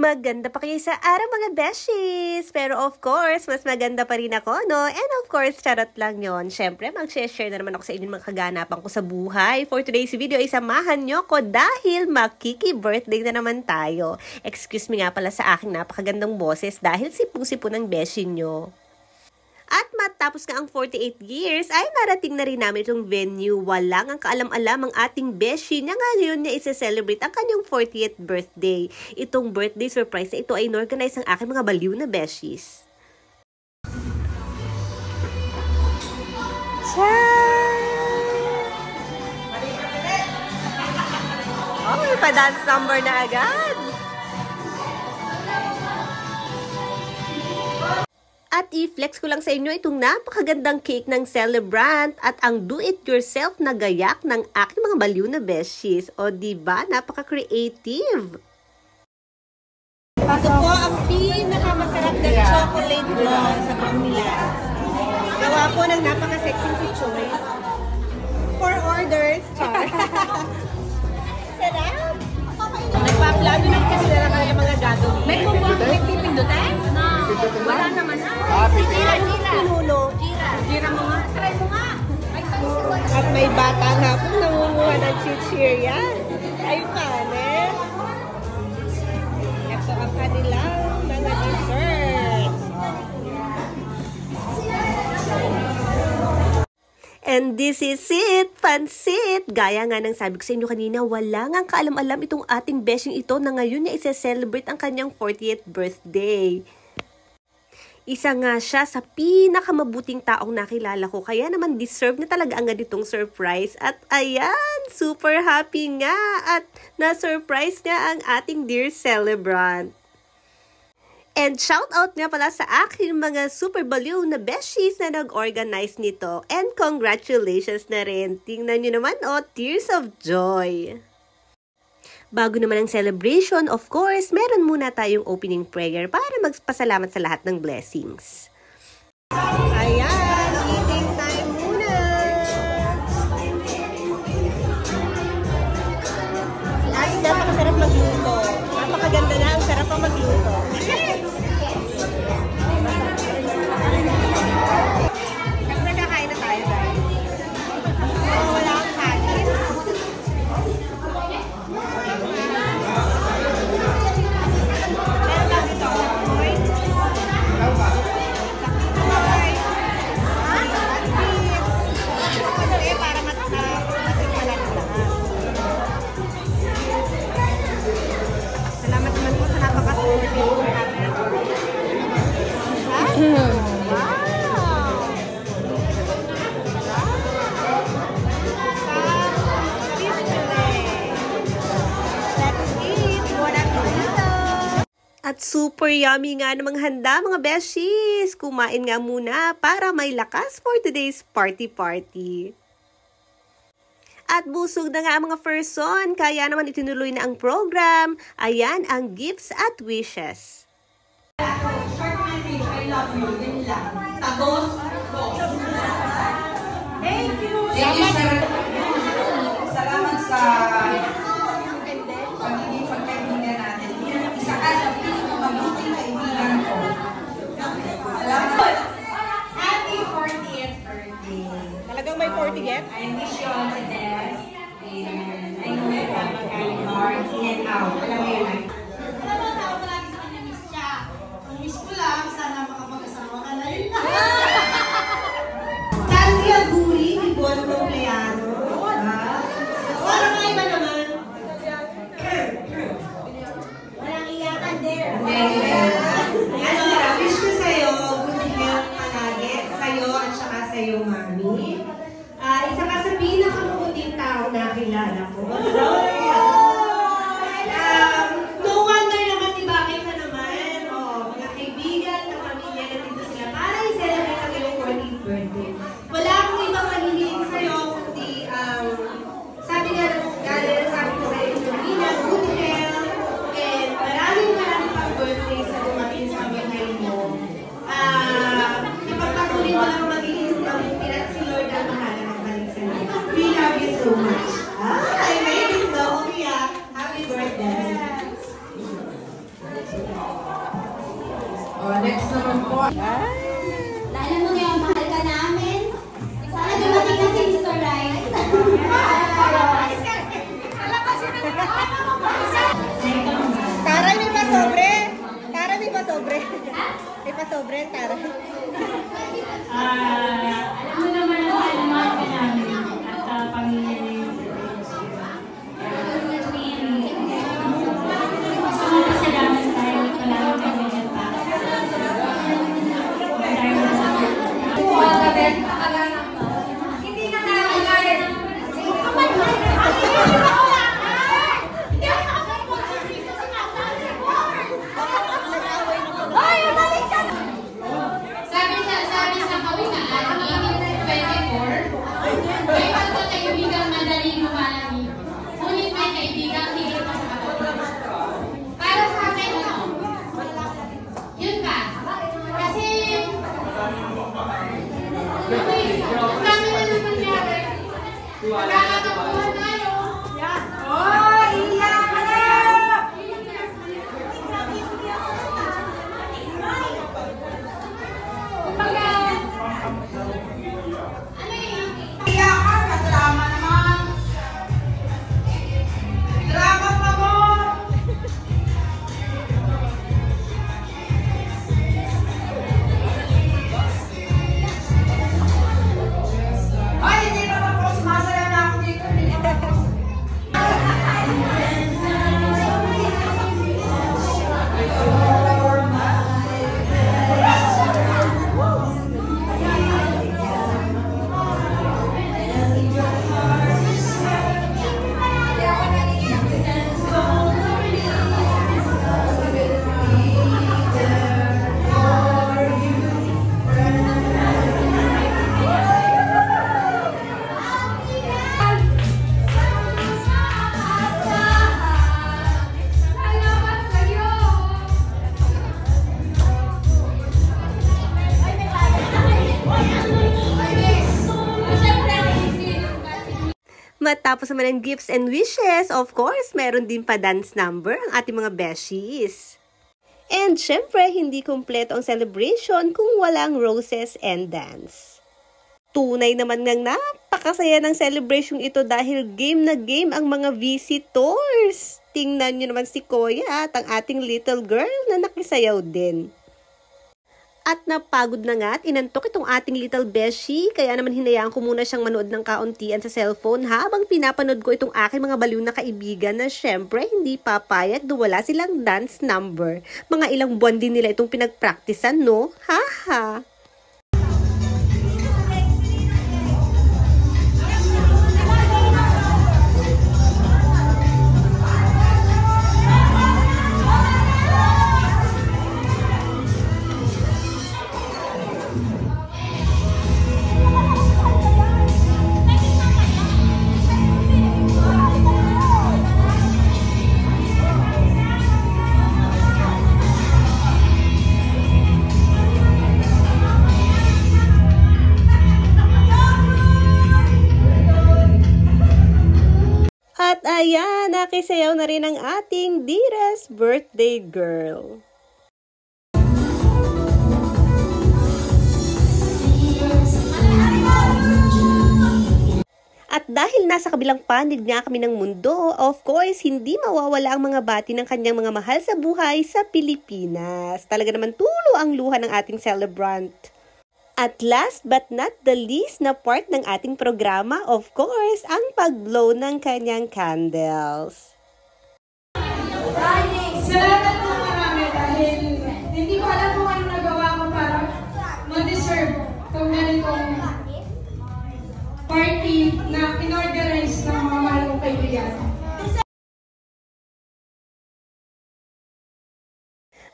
Maganda pa kayo sa araw mga beshies! Pero of course, mas maganda pa rin ako, no? And of course, charot lang yon. Siyempre, mag-share na naman ako sa inyo mga kaganapan ko sa buhay. For today's video, isamahan nyo ko dahil makiki-birthday na naman tayo. Excuse me nga pala sa aking napakagandang boses dahil sipong-sipo ng beshi nyo. At matapos nga ang 48 years, ay narating na rin namin itong venue. Walang ang kaalam-alam ang ating beshi na ngayon niya isa-celebrate ang kanyang 40th birthday. Itong birthday surprise na ito ay inorganize ng aking mga baliw na beshies. Oh, may pa-dance number na agad! At i-flex ko lang sa inyo itong napakagandang cake ng celebrant at ang do-it-yourself na gayak ng aking mga baliw na beshies. O diba? Napaka-creative! Ito po ang pinakamasarap na chocolate ball sa Pamilya. Gawa po ng napaka-sexy si Choy. For orders, char. Sarap! Nagpa-plano lang kasi na lang ang mga gagawin. May kumuha, may pipindutan? No. Wala naman na. Jira. Jira mo nga. Try mo nga. At may bata na po nangunguha ng chichirya. Ay, panen. Ito ang kanilang mga desserts. And this is it, pansit! Gaya nga ng sabi ko sa inyo kanina, wala nga kaalam-alam itong ating beshing ito na ngayon niya isa-celebrate ang kanyang 40th birthday. Isa nga siya sa pinakamabuting taong nakilala ko, kaya naman deserve na talaga ang ganitong surprise. At ayan, super happy nga at na-surprise nga ang ating dear celebrant. And shout out nga pala sa aking mga super baliw na beshies na nag-organize nito. And congratulations na rin. Tingnan nyo naman, oh, tears of joy. Bago naman ang celebration, of course, meron muna tayong opening prayer para magpasalamat sa lahat ng blessings. Ayan, eating time muna. At napakasarap magluto. Napakaganda na, ang sarap ang magluto. Nagkakain na tayo, guys. Wala akong kanin. Salamat naman po sa napakasulit yung at super yummy nga namang handa mga beshies. Kumain nga muna para may lakas for today's party. At busog na nga ang mga person, kaya naman itinuloy na ang program. Ayan ang gifts at wishes. Short message, I love you. Yun lang. Tagos. Thank you. Salamat sa pagiging pagkaibigan natin. Isa ka sa pinakamabuting kaibigan ko. Salamat. Happy 40th birthday. Talagang may 40th? I wish you all the best. And I know you have a kind heart in and out. Alam mo yun. Santi Aguri, di buwan kumpleano. Parang nga iba na Next naman po. Alam mo ngayon, mahal ka namin. Sana dumating na si Mr. Right. Tara, may pasobre. Tara, may pasobre. May pasobre, Tara. Alam mo naman ang mahal ka namin at pamilya niyo yung salamat tayo palagi kami dyan pa. Hindi na namin kaya. Sabi sa kawikaan, 1824, may bago kaibigang madaling lumalaki. Ngunit may kaibigang higit pa sa kapatid. Para sa akin, yun ba? Kasi, ang dami na naman nangyari. Magkakatampuhan tayo. Iyak ka na! Kumbaga, Iyak ka! Drama naman! Drama pa mo! Ay, hindi naman po. Sumasaya na ako dito. Matapos naman ang gifts and wishes, of course, meron din pa dance number ang ating mga beshies. And syempre, hindi kumpleto ang celebration kung walang roses and dance. Tunay naman ngang napakasaya ng celebration ito dahil game na game ang mga visitors. Tingnan nyo naman si Koya at ang ating little girl na nakisayaw din. At napagod na nga at inantok itong ating little beshi, kaya naman hinayaan ko muna siyang manood ng kauntian sa cellphone habang pinapanood ko itong aking mga baliw na kaibigan na syempre hindi papayag do wala silang dance number. Mga ilang buwan din nila itong pinagpraktisan, no? Haha! At ayan, nakisayaw na rin ang ating dearest birthday girl. At dahil nasa kabilang panig niya kami ng mundo, of course, hindi mawawala ang mga bati ng kanyang mga mahal sa buhay sa Pilipinas. Talaga naman tulo ang luha ng ating celebrant. At last but not the least na part ng ating programa, of course, ang pag-blow ng kanyang candles. Salamat po marami dahil hindi ko alam kung ano nagawa ko para ma-deserve kung ganitong party na in-organize ng mga mahal kong kaibigan.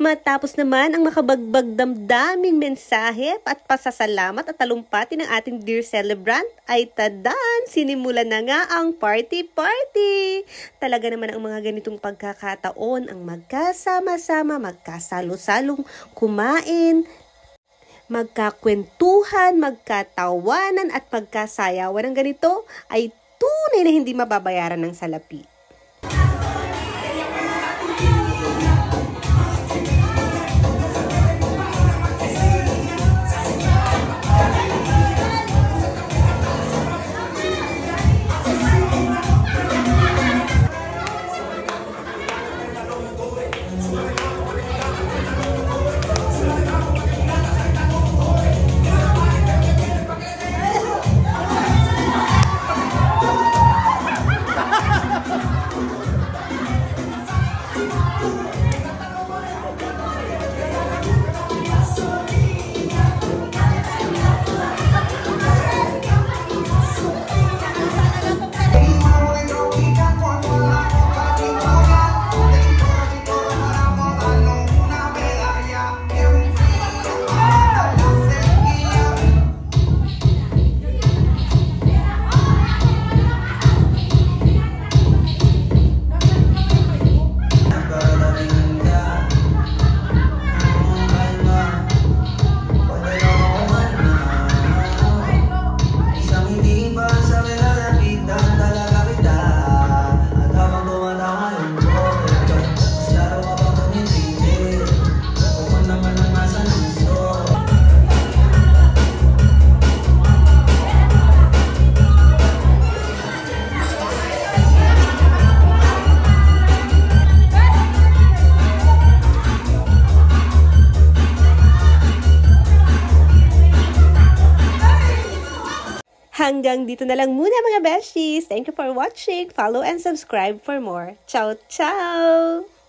Matapos naman ang makabagbag damdaming mensahe at pasasalamat at talumpati ng ating dear celebrant, ay tadan, sinimulan na nga ang party-party. Talaga naman ang mga ganitong pagkakataon ang magkasama-sama, magkasalo-salong kumain, magkakwentuhan, magkatawanan at magkasayawan ng ganito ay tunay na hindi mababayaran ng salapi. Hanggang dito na lang muna mga besties. Thank you for watching. Follow and subscribe for more. Ciao, ciao!